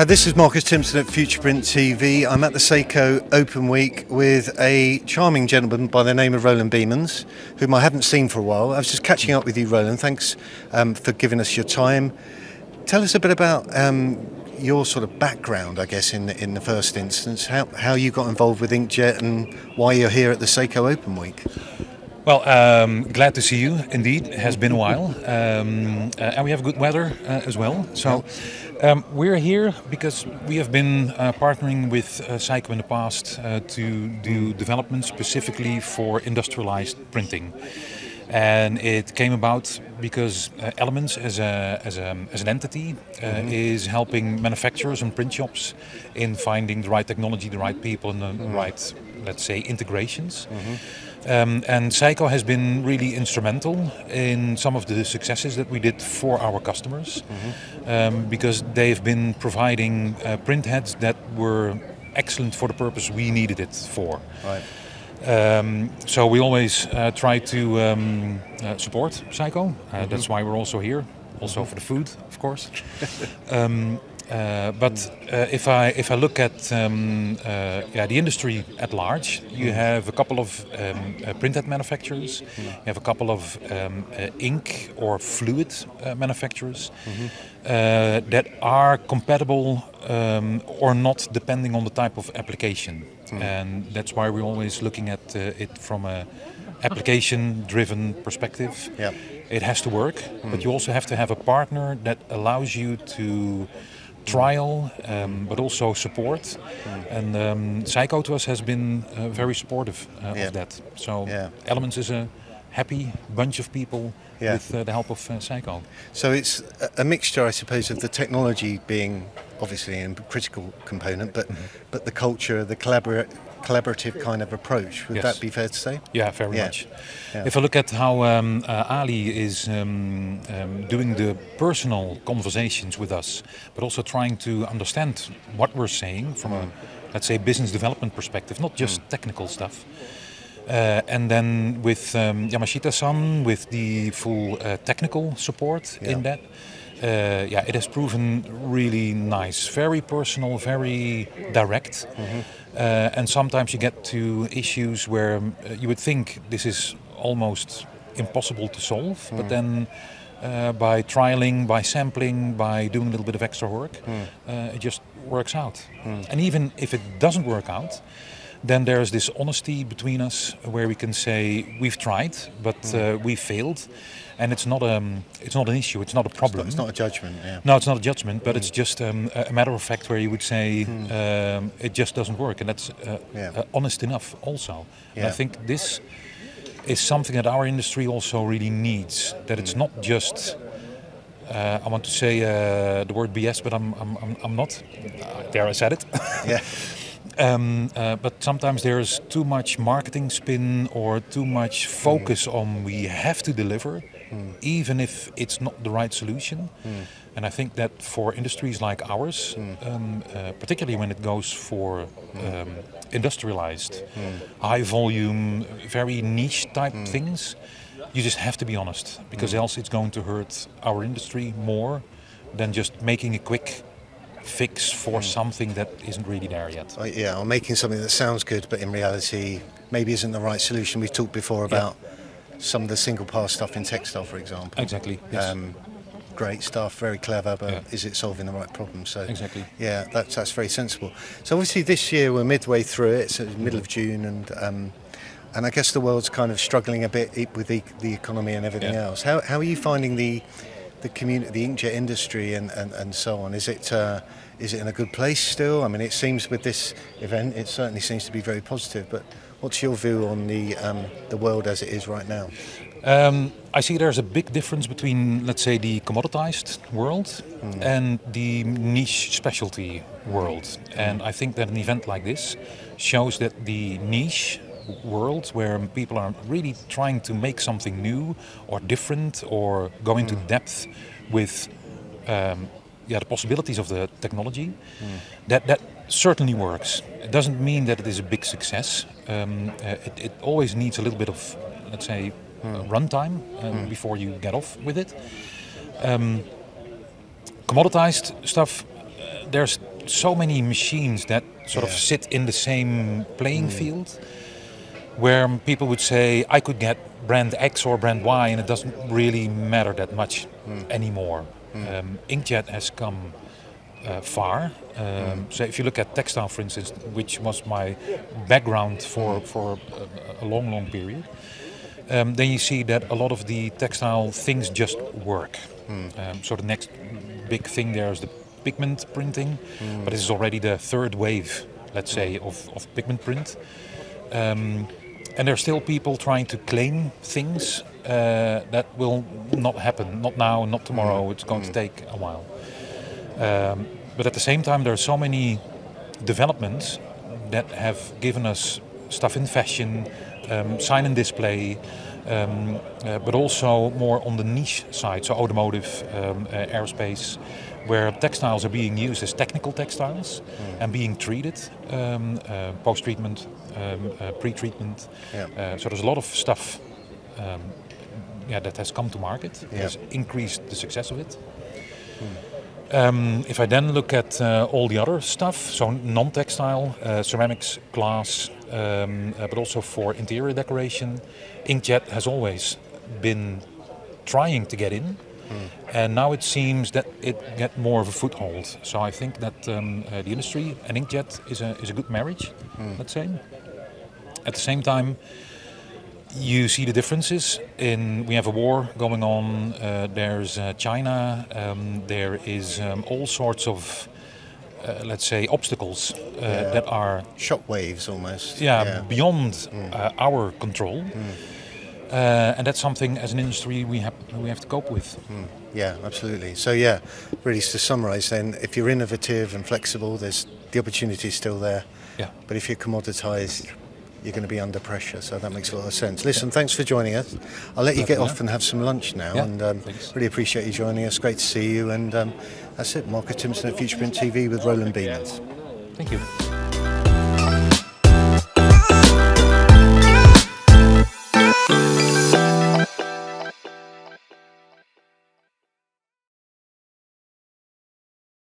This is Marcus Timpson at Futureprint TV. I'm at the Seiko Open Week with a charming gentleman by the name of Roland Biemans, whom I haven't seen for a while. I was just catching up with you, Roland. Thanks for giving us your time. Tell us a bit about your sort of background, I guess, in the first instance, how you got involved with inkjet and why you're here at the Seiko Open Week. Well, glad to see you. Indeed, it has been a while, and we have good weather as well. So we're here because we have been partnering with Seiko in the past to do development specifically for industrialized printing, and it came about because Biemans as an entity is helping manufacturers and print shops in finding the right technology, the right people, and the right, let's say, integrations. And Seiko has been really instrumental in some of the successes that we did for our customers, because they've been providing print heads that were excellent for the purpose we needed it for. Right. So we always try to support Seiko. That's why we're also here, also for the food, of course. But if I look at the industry at large, you have a couple of printhead manufacturers, you have a couple of ink or fluid manufacturers that are compatible or not, depending on the type of application. And that's why we're always looking at it from a application-driven perspective. Yep. It has to work, but you also have to have a partner that allows you to trial, but also support. And Seiko to us has been very supportive of that. So Biemans is a happy bunch of people with the help of Seiko. So it's a mixture, I suppose, of the technology being obviously a critical component, but the culture, the collaborative kind of approach. Would that be fair to say? Yeah, very much. Yeah. If I look at how Ali is doing the personal conversations with us, but also trying to understand what we're saying from a, let's say, business development perspective, not just technical stuff. And then with Yamashita-san, with the full technical support in that, it has proven really nice, very personal, very direct. And sometimes you get to issues where you would think this is almost impossible to solve, but then by trialing, by sampling, by doing a little bit of extra work, it just works out. And even if it doesn't work out, then there's this honesty between us where we can say we've tried, but we failed, and it's not an issue. It's not a problem. It's not a judgment. Yeah. No, it's not a judgment, but it's just a matter of fact where you would say it just doesn't work, and that's honest enough also. And I think this is something that our industry also really needs. That it's not just. I want to say the word BS, but I'm not. There, I said it. Yeah. But sometimes there's too much marketing spin or too much focus on we have to deliver, even if it's not the right solution. And I think that for industries like ours, particularly when it goes for industrialized, high volume, very niche type things, you just have to be honest, because else it's going to hurt our industry more than just making a quick fix for something that isn't really there yet. Or making something that sounds good, but in reality maybe isn't the right solution. We've talked before about some of the single pass stuff in textile, for example. Exactly. Yes. Great stuff, very clever, but is it solving the right problem? So exactly. Yeah, that's very sensible. So obviously this year we're midway through it. It's the middle of June, and I guess the world's kind of struggling a bit with the economy and everything else. How are you finding the community, the inkjet industry, and so on? Is it in a good place still? I mean, it seems with this event, it certainly seems to be very positive. But what's your view on the world as it is right now? I see there's a big difference between, let's say, the commoditized world and the niche specialty world. And I think that an event like this shows that the niche world, where people are really trying to make something new or different or go into depth with the possibilities of the technology, that certainly works. It doesn't mean that it is a big success. It always needs a little bit of, let's say, runtime before you get off with it. Commoditized stuff there's so many machines that sort of sit in the same playing field, where people would say, I could get brand X or brand Y, and it doesn't really matter that much anymore. Inkjet has come far. So if you look at textile, for instance, which was my background for a long period, then you see that a lot of the textile things just work. So the next big thing there is the pigment printing, but this is already the third wave, let's say, of pigment print. And there are still people trying to claim things that will not happen, not now, not tomorrow, it's going to take a while. But at the same time, there are so many developments that have given us stuff in fashion, sign and display, but also more on the niche side, so automotive, aerospace, where textiles are being used as technical textiles and being treated, post-treatment, pre-treatment. So there's a lot of stuff that has come to market, has increased the success of it. If I then look at all the other stuff, so non-textile, ceramics, glass, but also for interior decoration, inkjet has always been trying to get in, and now it seems that it get more of a foothold. So I think that the industry and inkjet is a good marriage, let's say. At the same time, you see the differences we have a war going on, there's China, there is all sorts of, let's say, obstacles that are... shock waves almost. Beyond our control. And that's something as an industry we have to cope with. Yeah, absolutely. So really to summarise then, if you're innovative and flexible, the opportunity is still there. Yeah. But if you're commoditised, you're going to be under pressure, so that makes a lot of sense. Listen, thanks for joining us. I'll let you get off and have some lunch now, and really appreciate you joining us. Great to see you, and that's it. Marcus Timson at Futureprint TV with Roland Biemans. Thank you.